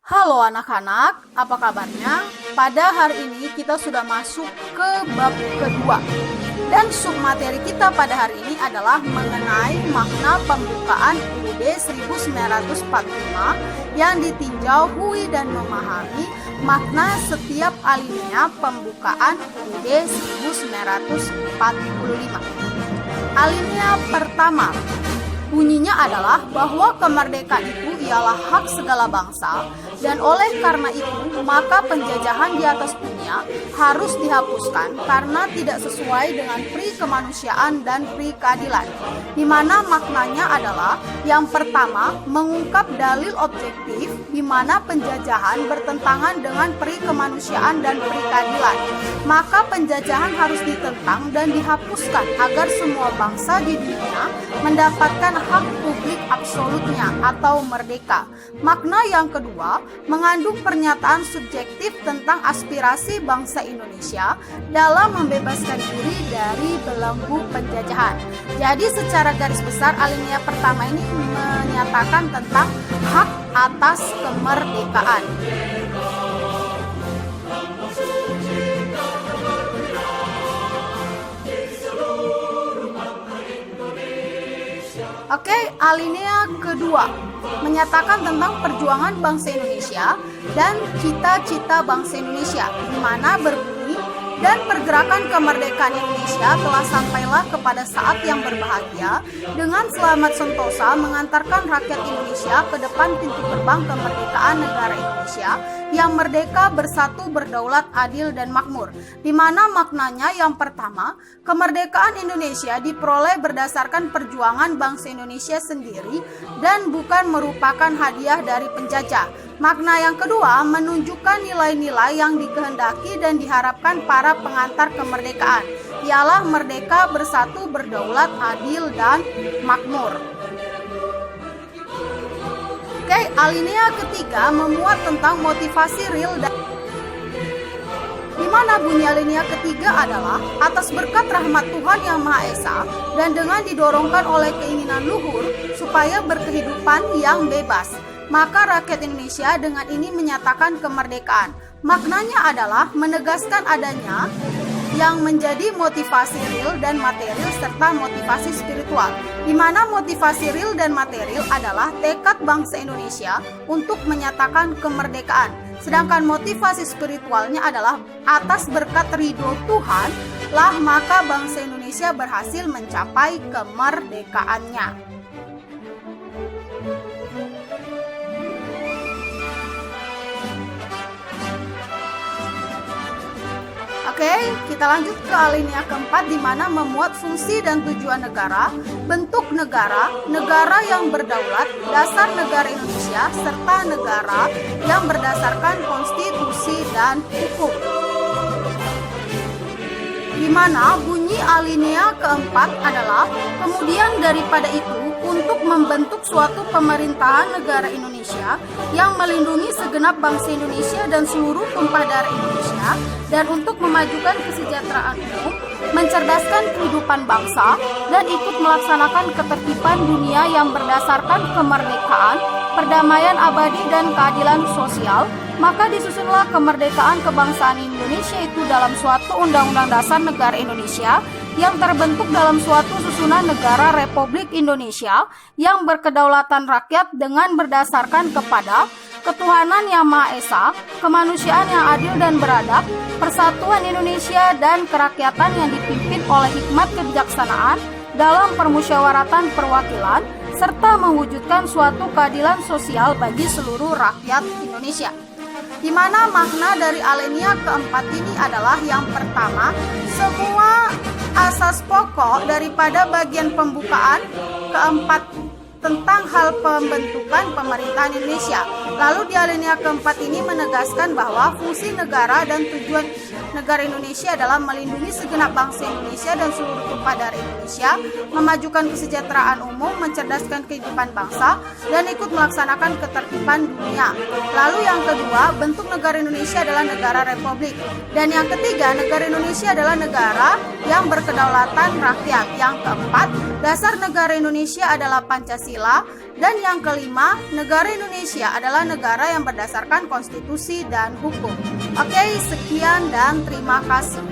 Halo anak-anak, apa kabarnya? Pada hari ini kita sudah masuk ke bab kedua. Dan submateri kita pada hari ini adalah mengenai makna pembukaan UUD 1945 yang ditinjau Hui dan memahami makna setiap alinea pembukaan UUD 1945. Alinea pertama, bunyinya adalah bahwa kemerdekaan itu ialah hak segala bangsa, dan oleh karena itu maka penjajahan di atas dunia harus dihapuskan karena tidak sesuai dengan pri kemanusiaan dan pri keadilan, di mana maknanya adalah yang pertama mengungkap dalil objektif di mana penjajahan bertentangan dengan pri kemanusiaan dan pri keadilan, maka penjajahan harus ditentang dan dihapuskan agar semua bangsa di dunia mendapatkan hak publik absolutnya atau merdeka. Makna yang kedua mengandung pernyataan subjektif tentang aspirasi bangsa Indonesia dalam membebaskan diri dari belenggu penjajahan. Jadi secara garis besar alinea pertama ini menyatakan tentang hak atas kemerdekaan. Oke, alinea kedua menyatakan tentang perjuangan bangsa Indonesia dan cita-cita bangsa Indonesia, di mana berbunyi dan pergerakan kemerdekaan Indonesia telah sampailah kepada saat yang berbahagia dengan selamat sentosa mengantarkan rakyat Indonesia ke depan pintu gerbang kemerdekaan negara Indonesia yang merdeka, bersatu, berdaulat, adil, dan makmur. Di mana maknanya yang pertama, kemerdekaan Indonesia diperoleh berdasarkan perjuangan bangsa Indonesia sendiri dan bukan merupakan hadiah dari penjajah. Makna yang kedua menunjukkan nilai-nilai yang dikehendaki dan diharapkan para pengantar kemerdekaan, ialah merdeka, bersatu, berdaulat, adil, dan makmur. Oke, alinea ketiga memuat tentang motivasi real dan di mana bunyi alinea ketiga adalah atas berkat rahmat Tuhan Yang Maha Esa dan dengan didorongkan oleh keinginan luhur supaya berkehidupan yang bebas, maka rakyat Indonesia dengan ini menyatakan kemerdekaan. Maknanya adalah menegaskan adanya yang menjadi motivasi real dan material serta motivasi spiritual, di mana motivasi real dan material adalah tekad bangsa Indonesia untuk menyatakan kemerdekaan, sedangkan motivasi spiritualnya adalah atas berkat ridho Tuhan lah maka bangsa Indonesia berhasil mencapai kemerdekaannya. Oke, kita lanjut ke alinea keempat di mana memuat fungsi dan tujuan negara, bentuk negara, negara yang berdaulat, dasar negara Indonesia, serta negara yang berdasarkan konstitusi dan hukum. Di mana bunyi alinea keempat adalah kemudian daripada itu untuk membentuk suatu pemerintahan negara Indonesia yang melindungi segenap bangsa Indonesia dan seluruh tumpah darah Indonesia, dan untuk memajukan kesejahteraan umum, mencerdaskan kehidupan bangsa, dan ikut melaksanakan ketertiban dunia yang berdasarkan kemerdekaan, perdamaian abadi, dan keadilan sosial, maka disusunlah kemerdekaan kebangsaan Indonesia itu dalam suatu Undang-Undang Dasar Negara Indonesia yang terbentuk dalam suatu susunan negara Republik Indonesia yang berkedaulatan rakyat dengan berdasarkan kepada ketuhanan Yang Maha Esa, kemanusiaan yang adil dan beradab, persatuan Indonesia dan kerakyatan yang dipimpin oleh hikmat kebijaksanaan dalam permusyawaratan perwakilan, serta mewujudkan suatu keadilan sosial bagi seluruh rakyat Indonesia. Di mana makna dari alinea keempat ini adalah yang pertama, semua asas pokok daripada bagian pembukaan keempat tentang hal pembentukan pemerintahan Indonesia. Lalu di alinea keempat ini menegaskan bahwa fungsi negara dan tujuan negara Indonesia adalah melindungi segenap bangsa Indonesia dan seluruh tumpah darah Indonesia, memajukan kesejahteraan umum, mencerdaskan kehidupan bangsa, dan ikut melaksanakan ketertiban dunia. Lalu yang kedua, bentuk negara Indonesia adalah negara republik. Dan yang ketiga, negara Indonesia adalah negara yang berkedaulatan rakyat. Yang keempat, dasar negara Indonesia adalah Pancasila. Pancasila. Dan yang kelima, negara Indonesia adalah negara yang berdasarkan konstitusi dan hukum. Oke, sekian dan terima kasih.